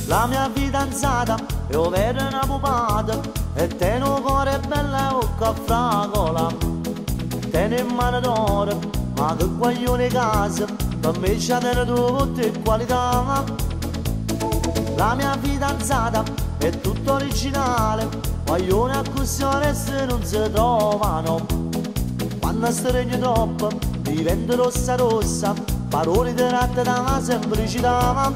La mia fidanzata, io vedo una pupata, e te un cuore bello che fragola. Te in mano d'oro, ma che guaglione casa, per me c'è tutte qualità. La mia fidanzata è tutto originale, guaglione a cussione se non si trovano. Quando stringe troppo, diventa rossa rossa, parole tratte da semplicità.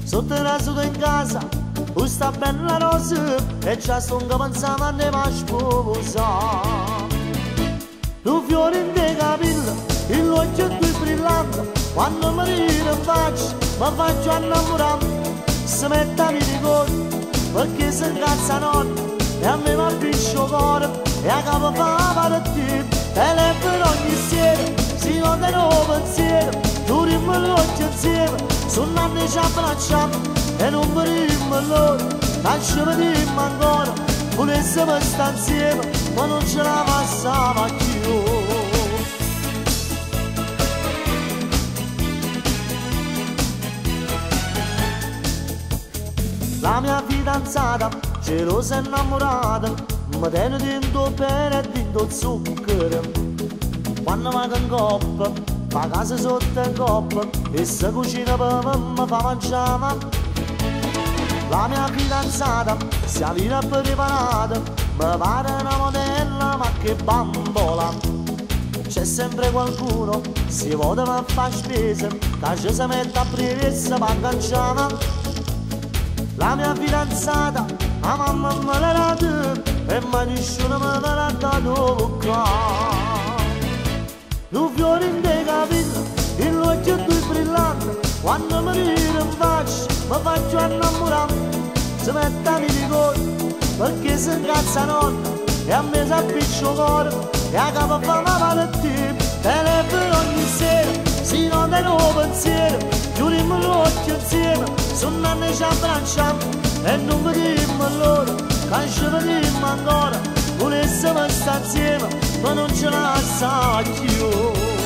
Sotto il raso in casa, questa bella rosa, e già sto pensando a ne va sposare. Tu fiori in te capilla, il l'occhio è più brillante, quando mi ride in faccia, mi faccio innamorare. Si mette a mi ricordo, perché si incazza notte, e a me mi appiccio il cuore, e a capo fa partire. Telefono ogni sera, si nota il nuovo pensiero, duriamo l'occhio insieme, suonando ci abbracciamo, e non vedremo loro, lasciami dirmi ancora, volessimo stare insieme, ma non ce la passava più. La mia fidanzata, gelosa e innamorata, mi tiene dentro bene e dentro zucchero. Quando vado in coppa, fa casa sotto in coppa, e se cucina per me mi fa mangiare. La mia fidanzata, si avvia preparata, mi pare una modella ma che bambola. C'è sempre qualcuno, si vuole ma fa spesa, che ci si mette a presa per agganciare. La mia fidanzata, la mamma me l'ha data, e ma nessuno me l'ha dato qua. Tu fiori in te capilla, il l'occhio è più brillante, quando mi ride in faccia, mi faccio innamorare. Si mette a mi ricordo, perché si incazza notte, e a me si appiccia il cuore, e a capo fa una malattia. Telefono ogni sera, si nota il nuovo pensiero, chiudiamo l'occhio insieme, suonando ci abbracciamo, e non vediamo loro, che ci vediamo ancora, volessimo stare insieme, ma non ce la sa più.